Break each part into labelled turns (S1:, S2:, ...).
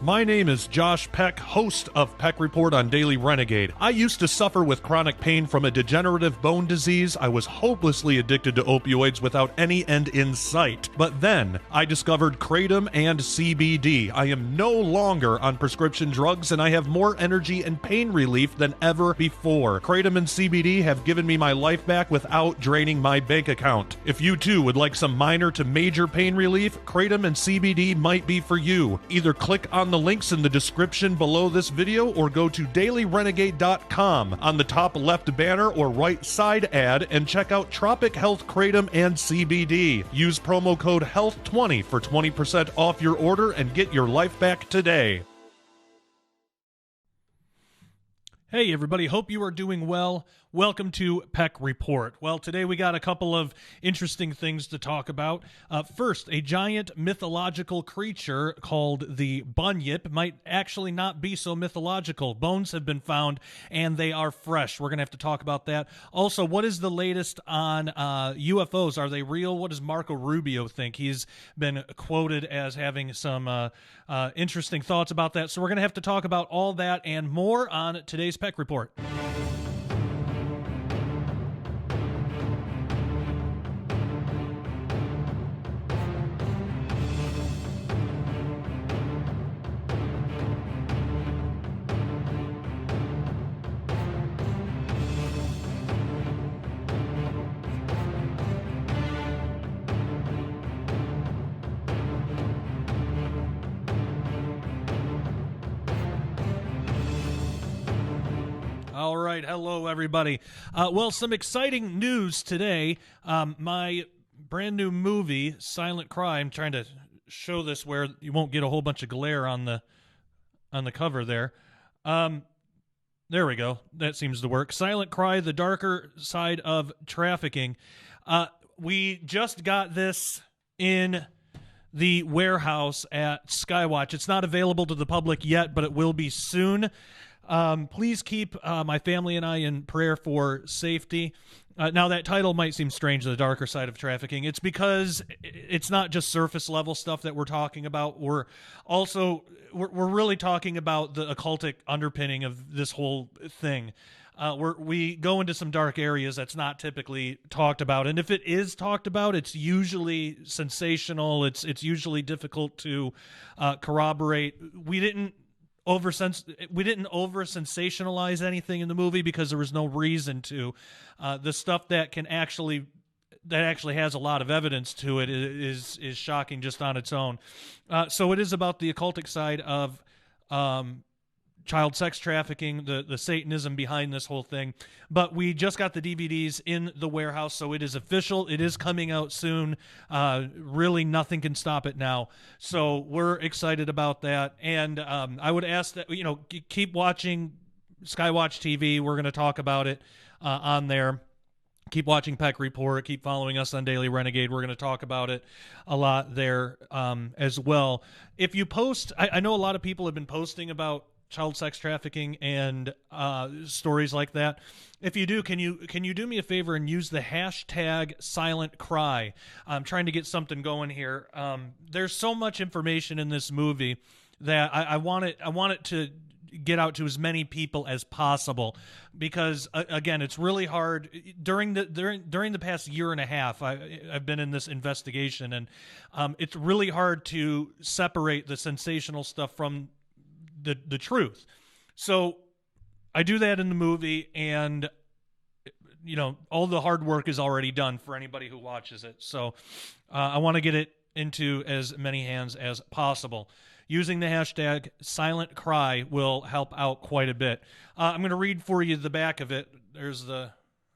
S1: My name is Josh Peck, host of Peck Report on Daily Renegade. I used to suffer with chronic pain from a degenerative bone disease. I was hopelessly addicted to opioids without any end in sight. But then I discovered Kratom and CBD. I am no longer on prescription drugs, and I have more energy and pain relief than ever before. Kratom and CBD have given me my life back without draining my bank account. If you too would like some minor to major pain relief, Kratom and CBD might be for you. Either click on the links in the description below this video or go to dailyrenegade.com on the top left banner or right side ad and check out Tropic Health Kratom and CBD. Use promo code HEALTH20 for 20% off your order and get your life back today. Hey everybody, hope you are doing well. Welcome to Peck Report. Well, today we got a couple of interesting things to talk about. First, a giant mythological creature called the Bunyip might actually not be so mythological. Bones have been found and they are fresh. We're going to have to talk about that. Also, what is the latest on UFOs? Are they real? What does Marco Rubio think? He's been quoted as having some interesting thoughts about that. So we're going to have to talk about all that and more on today's Peck Report. All right, hello everybody. Well, some exciting news today. My brand new movie, Silent Cry. I'm trying to show this where you won't get a whole bunch of glare on the cover there. There we go. That seems to work. Silent Cry: The Darker Side of Trafficking. We just got this in the warehouse at Skywatch. It's not available to the public yet, but it will be soon. Please keep my family and I in prayer for safety. Now, that title might seem strange, The Darker Side of Trafficking. It's because it's not just surface level stuff that we're talking about. We're really talking about the occultic underpinning of this whole thing. We go into some dark areas that's not typically talked about, and if it is talked about, it's usually sensational. It's usually difficult to corroborate. We didn't over-sensationalize anything in the movie because there was no reason to. The stuff that actually has a lot of evidence to it is shocking just on its own. So it is about the occultic side of child sex trafficking, the Satanism behind this whole thing. But we just got the DVDs in the warehouse, so it is official. It is coming out soon. Really, nothing can stop it now. So we're excited about that. And I would ask that, keep watching Skywatch TV. We're going to talk about it on there. Keep watching Peck Report. Keep following us on Daily Renegade. We're going to talk about it a lot there as well. If you post, I know a lot of people have been posting about child sex trafficking and stories like that. If you do, can you do me a favor and use the hashtag Silent Cry? I'm trying to get something going here. There's so much information in this movie that I want it to get out to as many people as possible, because again, it's really hard. During the past year and a half, I've been in this investigation, and it's really hard to separate the sensational stuff from the truth. So I do that in the movie, and all the hard work is already done for anybody who watches it. So I want to get it into as many hands as possible. Using the hashtag Silent Cry will help out quite a bit. I'm going to read for you the back of it. There's the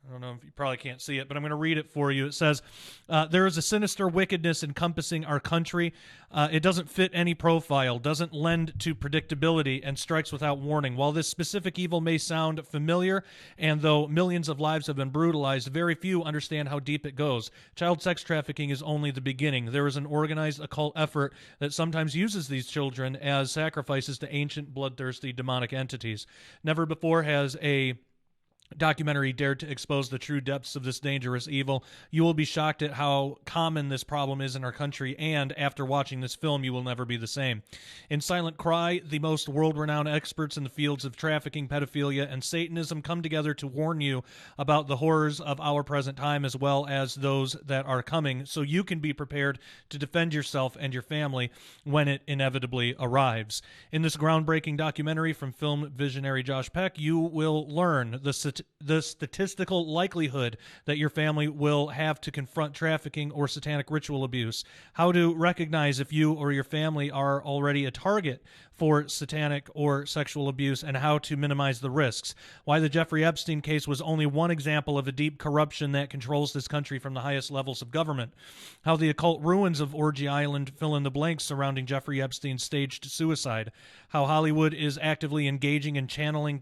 S1: I don't know if you probably can't see it, but I'm going to read it for you. It says, there is a sinister wickedness encompassing our country. It doesn't fit any profile, doesn't lend to predictability, and strikes without warning. While this specific evil may sound familiar, and though millions of lives have been brutalized, very few understand how deep it goes. Child sex trafficking is only the beginning. There is an organized occult effort that sometimes uses these children as sacrifices to ancient, bloodthirsty, demonic entities. Never before has a documentary dared to expose the true depths of this dangerous evil. You will be shocked at how common this problem is in our country, and after watching this film, you will never be the same. In Silent Cry, the most world-renowned experts in the fields of trafficking, pedophilia, and Satanism come together to warn you about the horrors of our present time as well as those that are coming, so you can be prepared to defend yourself and your family when it inevitably arrives. In this groundbreaking documentary from film visionary Josh Peck, you will learn the statistical likelihood that your family will have to confront trafficking or satanic ritual abuse, how to recognize if you or your family are already a target for satanic or sexual abuse, and how to minimize the risks, why the Jeffrey Epstein case was only one example of a deep corruption that controls this country from the highest levels of government, how the occult ruins of Orgy Island fill in the blanks surrounding Jeffrey Epstein's staged suicide, how Hollywood is actively engaging in channeling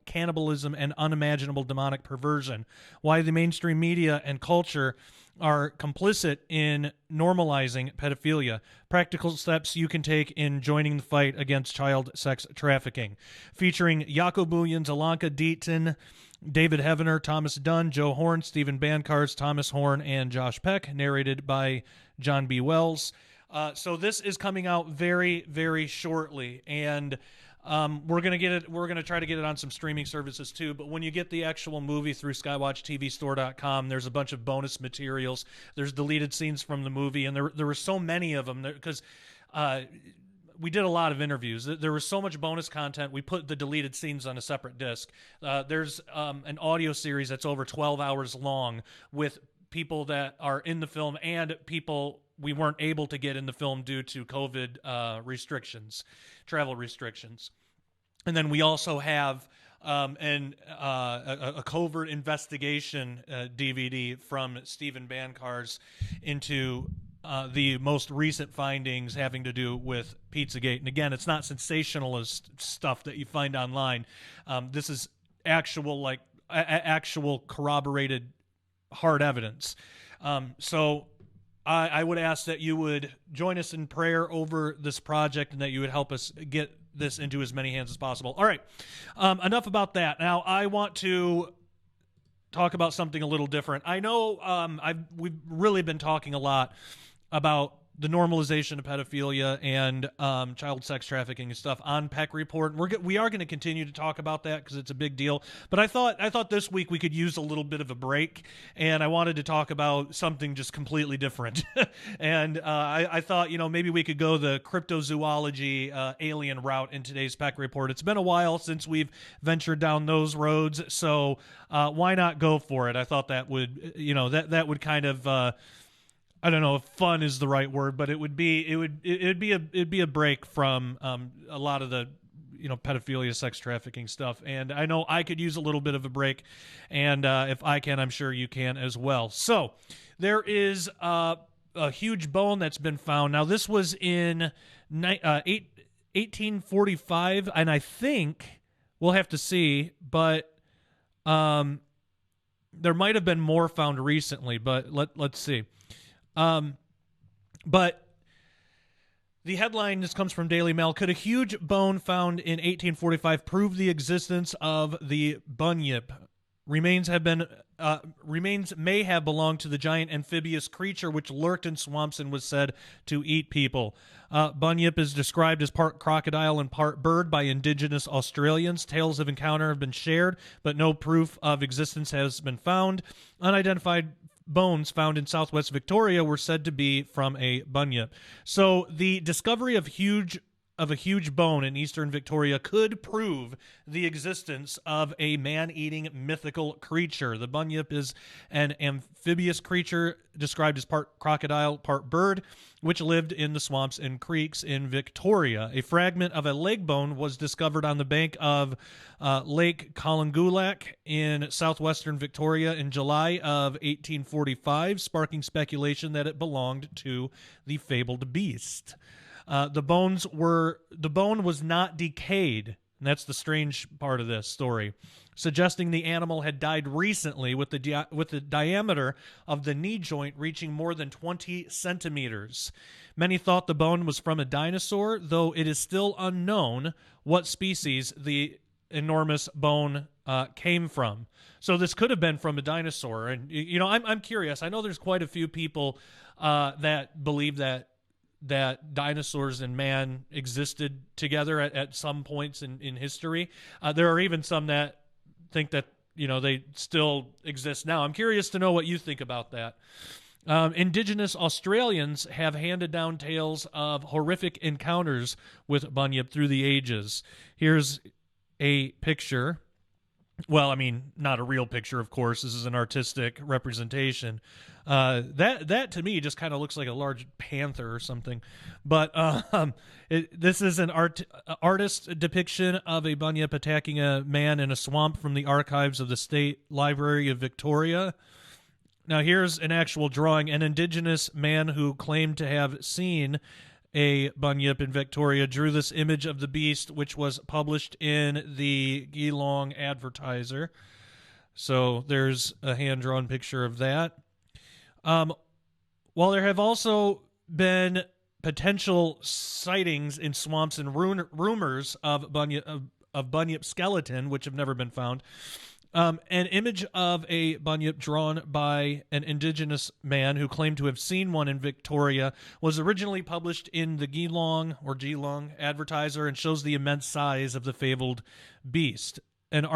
S1: cannibalism and unimaginable demonic perversion, why the mainstream media and culture are complicit in normalizing pedophilia, practical steps you can take in joining the fight against child sex trafficking. Featuring Jaco Booyens, Alanka Deaton, David Heavener, Thomas Dunn, Joe Horn, Stephen Bancars, Thomas Horn, and Josh Peck, narrated by John B. Wells. So this is coming out very, very shortly, and we're gonna try to get it on some streaming services too. But when you get the actual movie through skywatchtvstore.com, there's a bunch of bonus materials. There's deleted scenes from the movie, and there were so many of them because we did a lot of interviews. There was so much bonus content. We put the deleted scenes on a separate disc. There's an audio series that's over 12 hours long with people that are in the film and people we weren't able to get in the film due to COVID restrictions, travel restrictions. And then we also have a covert investigation DVD from Stephen Bancars into the most recent findings having to do with Pizzagate. And again, it's not sensationalist stuff that you find online. This is actual actual corroborated hard evidence. So I would ask that you would join us in prayer over this project and that you would help us get this into as many hands as possible. All right, enough about that. Now I want to talk about something a little different. I know we've really been talking a lot about the normalization of pedophilia and child sex trafficking and stuff on Peck Report. We are going to continue to talk about that because it's a big deal. But I thought this week we could use a little bit of a break, and I wanted to talk about something just completely different. And I thought, maybe we could go the cryptozoology alien route in today's Peck Report. It's been a while since we've ventured down those roads, so why not go for it? I thought that would, that would kind of. I don't know if fun is the right word, but it'd be a break from a lot of the pedophilia, sex trafficking stuff. And I know I could use a little bit of a break, and if I can, I'm sure you can as well. So there is a huge bone that's been found. Now this was in 1845, and I think we'll have to see, but there might have been more found recently. But let's see. But the headline, this comes from Daily Mail. Could a huge bone found in 1845 prove the existence of the Bunyip? Remains may have belonged to the giant amphibious creature which lurked in swamps and was said to eat people. Bunyip is described as part crocodile and part bird by indigenous Australians. Tales of encounter have been shared, but no proof of existence has been found. Unidentified bones found in southwest Victoria were said to be from a bunyip. So the discovery of huge of a huge bone in eastern Victoria could prove the existence of a man-eating mythical creature. The bunyip is an amphibious creature described as part crocodile, part bird, which lived in the swamps and creeks in Victoria. A fragment of a leg bone was discovered on the bank of Lake Collingulak in southwestern Victoria in July of 1845, sparking speculation that it belonged to the fabled beast. The bone was not decayed, and that's the strange part of this story, suggesting the animal had died recently, with the diameter of the knee joint reaching more than 20 centimeters. Many thought the bone was from a dinosaur, though it is still unknown what species the enormous bone came from. So this could have been from a dinosaur, and I'm curious. I know there's quite a few people that believe that dinosaurs and man existed together at some points in history. There are even some that think that they still exist now. I'm curious to know what you think about that. Indigenous Australians have handed down tales of horrific encounters with bunyip through the ages. Here's a picture. Well, I mean, not a real picture, of course. This is an artistic representation. That to me just kind of looks like a large panther or something. But this is an artist depiction of a bunyip attacking a man in a swamp from the archives of the State Library of Victoria. Now, here's an actual drawing. An Indigenous man who claimed to have seen a bunyip in Victoria drew this image of the beast, which was published in the Geelong Advertiser. So there's a hand-drawn picture of that. While there have also been potential sightings in swamps and rumors of bunyip skeleton, which have never been found, an image of a bunyip drawn by an Indigenous man who claimed to have seen one in Victoria was originally published in the Geelong Advertiser and shows the immense size of the fabled beast. An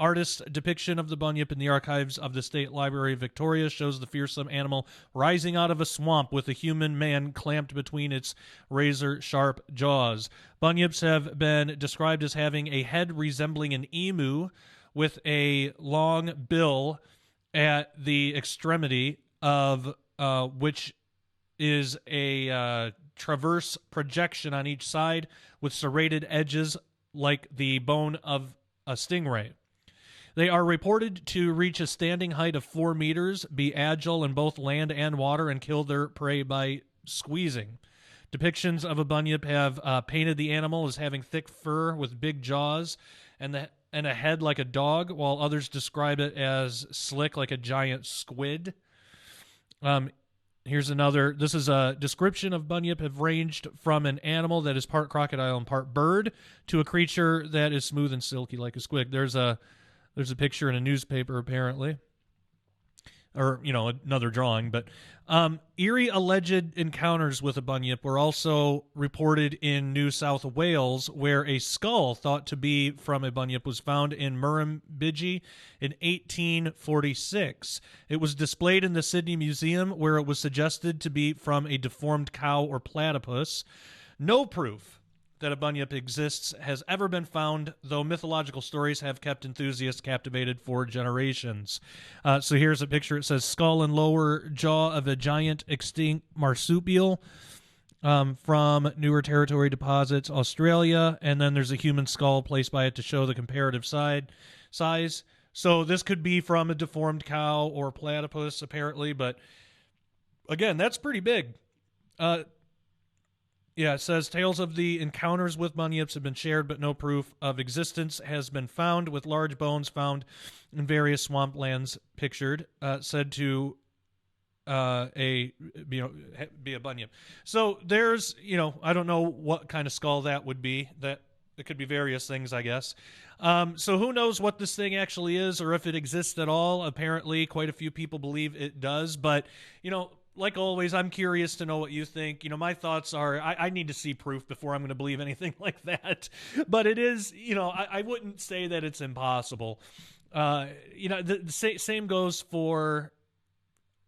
S1: artist's depiction of the bunyip in the archives of the State Library of Victoria shows the fearsome animal rising out of a swamp with a human man clamped between its razor-sharp jaws. Bunyips have been described as having a head resembling an emu, with a long bill at the extremity of which is a transverse projection on each side with serrated edges like the bone of a stingray. They are reported to reach a standing height of 4 meters, be agile in both land and water, and kill their prey by squeezing. Depictions of a bunyip have painted the animal as having thick fur with big jaws and a head like a dog, while others describe it as slick like a giant squid. Here's another. This is a description of bunyip have ranged from an animal that is part crocodile and part bird to a creature that is smooth and silky like a squid. There's a picture in a newspaper apparently, or another drawing. But eerie alleged encounters with a bunyip were also reported in New South Wales, where a skull thought to be from a bunyip was found in Murrumbidgee in 1846. It was displayed in the Sydney Museum, where it was suggested to be from a deformed cow or platypus. No proof that a bunyip exists has ever been found, though mythological stories have kept enthusiasts captivated for generations. So here's a picture. It says skull and lower jaw of a giant extinct marsupial from Newer Territory deposits, Australia, and then there's a human skull placed by it to show the comparative size. So this could be from a deformed cow or platypus, apparently, but again, that's pretty big. Yeah, it says tales of the encounters with bunyips have been shared, but no proof of existence has been found, with large bones found in various swamplands pictured, said to be a bunyip. So there's, I don't know what kind of skull that would be. That it could be various things, I guess. So who knows what this thing actually is or if it exists at all. Apparently, quite a few people believe it does, but, like always, I'm curious to know what you think. My thoughts are I need to see proof before I'm going to believe anything like that. But it is, I wouldn't say that it's impossible. The same goes for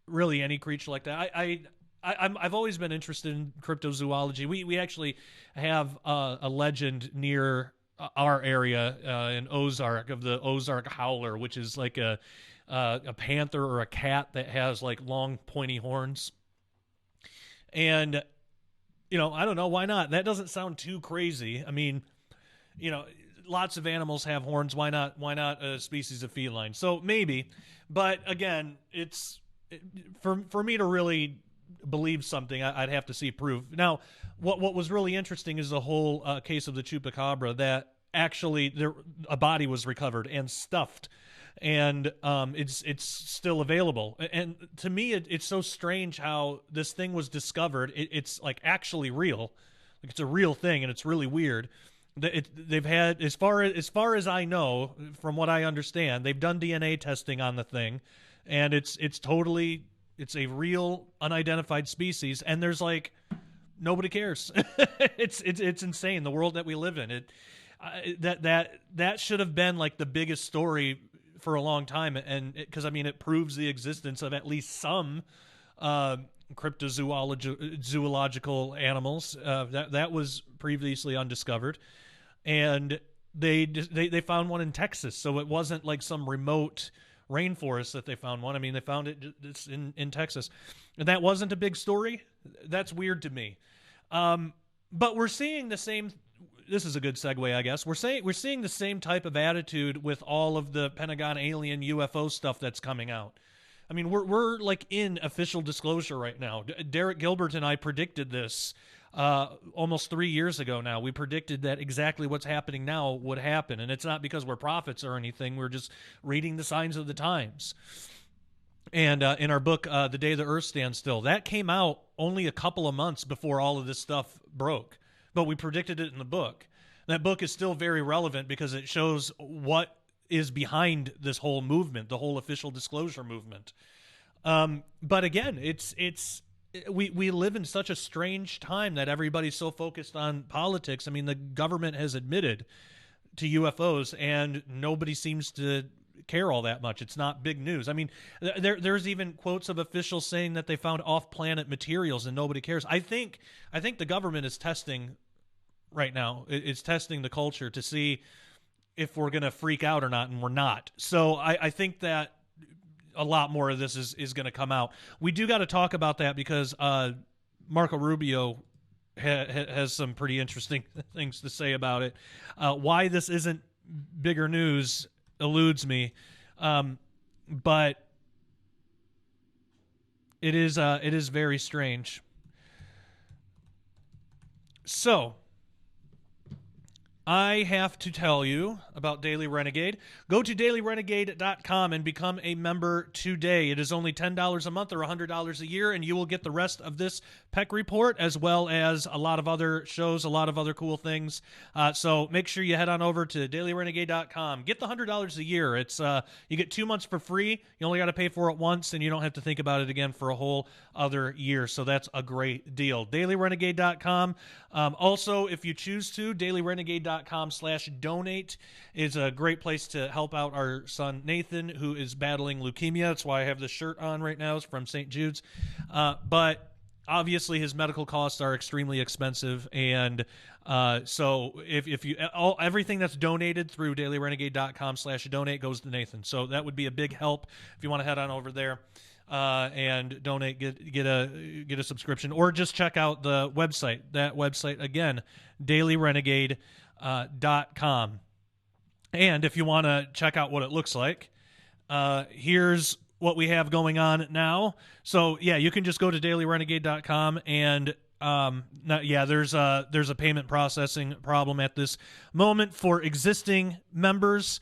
S1: really any creature like that. I've always been interested in cryptozoology. We actually have a legend near our area in Ozark of the Ozark Howler, which is like a panther or a cat that has like long pointy horns. And I don't know, why not? That doesn't sound too crazy. I mean, lots of animals have horns. Why not a species of feline? So maybe, but again, for me to really believe something, I'd have to see proof. Now, what was really interesting is the whole case of the chupacabra, that actually a body was recovered and stuffed, and it's still available. And to me, it's so strange how this thing was discovered. It's like actually real, like it's a real thing, and it's really weird. They've had, as far as I know, from what I understand, they've done DNA testing on the thing, and it's a real unidentified species, and there's like nobody cares. It's insane, the world that we live in. That should have been like the biggest story for a long time, and because it proves the existence of at least some cryptozoological animals that was previously undiscovered, and they found one in Texas, so it wasn't like some remote rainforest that they found one. They found it's in Texas, and that wasn't a big story. That's weird to me. But we're seeing the same. This is a good segue, I guess. We're seeing the same type of attitude with all of the Pentagon alien UFO stuff that's coming out. We're like in official disclosure right now. Derek Gilbert and I predicted this almost 3 years ago now. We predicted that exactly what's happening now would happen, and it's not because we're prophets or anything. We're just reading the signs of the times. And in our book, The Day the Earth Stands Still, that came out only a couple of months before all of this stuff broke. But we predicted it in the book. That book is still very relevant because it shows what is behind this whole movement, the whole official disclosure movement. But again, we live in such a strange time that everybody's so focused on politics. The government has admitted to UFOs, and nobody seems to care all that much. It's not big news. There's even quotes of officials saying that they found off-planet materials, and nobody cares. I think the government is testing right now. It's testing the culture to see if we're going to freak out or not, and we're not. So I think that a lot more of this is going to come out. We do got to talk about that because Marco Rubio has some pretty interesting things to say about it. Why this isn't bigger news eludes me, but it is very strange. So I have to tell you about Daily Renegade. Go to dailyrenegade.com and become a member today. It is only $10 a month or $100 a year, and you will get the rest of this Peck Report as well as a lot of other shows, a lot of other cool things. So make sure you head on over to dailyrenegade.com. Get the $100 a year. It's you get 2 months for free. You only got to pay for it once, and you don't have to think about it again for a whole other year. So that's a great deal. dailyrenegade.com. Also, if you choose to, dailyrenegade.com/donate is a great place to help out our son Nathan, who is battling leukemia. That's why I have this shirt on right now. It's from St. Jude's. But obviously his medical costs are extremely expensive, and so if you everything that's donated through dailyrenegade.com/donate goes to Nathan. So that would be a big help if you want to head on over there and donate, get a subscription, or just check out the website. That website again, dailyrenegade.com. And if you want to check out what it looks like, here's what we have going on now. So yeah, you can just go to dailyrenegade.com, and there's a payment processing problem at this moment for existing members.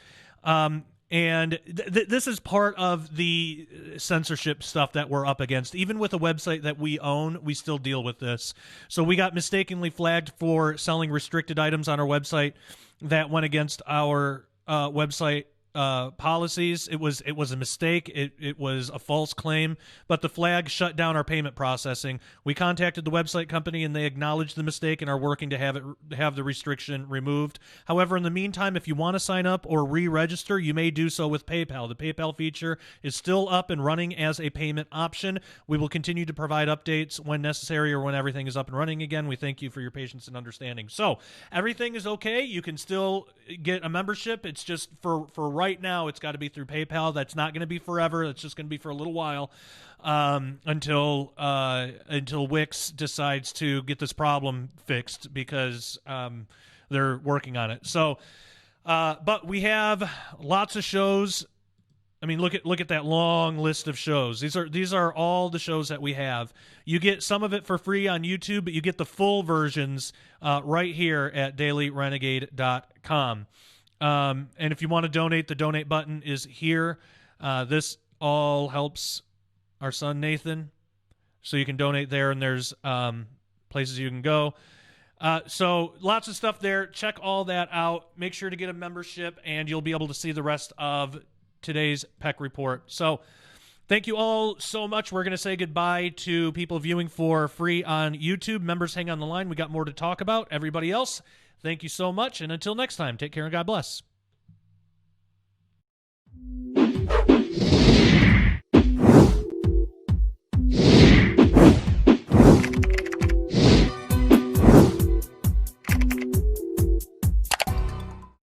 S1: And this is part of the censorship stuff that we're up against. Even with a website that we own, we still deal with this. So we got mistakenly flagged for selling restricted items on our website. That went against our website policies. It was a mistake. It was a false claim, but the flag shut down our payment processing. We contacted the website company and they acknowledged the mistake and are working to have the restriction removed. However, in the meantime, if you want to sign up or re-register, you may do so with PayPal. The PayPal feature is still up and running as a payment option. We will continue to provide updates when necessary or when everything is up and running again. We thank you for your patience and understanding. So everything is okay. You can still get a membership. It's just for right now, it's got to be through PayPal. That's not going to be forever. It's just going to be for a little while until Wix decides to get this problem fixed, because they're working on it. So, but we have lots of shows. I mean, look at that long list of shows. These are all the shows that we have. You get some of it for free on YouTube, but you get the full versions right here at dailyrenegade.com. And if you want to donate, the donate button is here. This all helps our son Nathan, so you can donate there, and there's places you can go. So lots of stuff there. Check all that out. Make sure to get a membership, and you'll be able to see the rest of today's Peck Report. So thank you all so much. We're going to say goodbye to people viewing for free on YouTube. Members, hang on the line. We got more to talk about. Everybody else, thank you so much. And until next time, take care and God bless.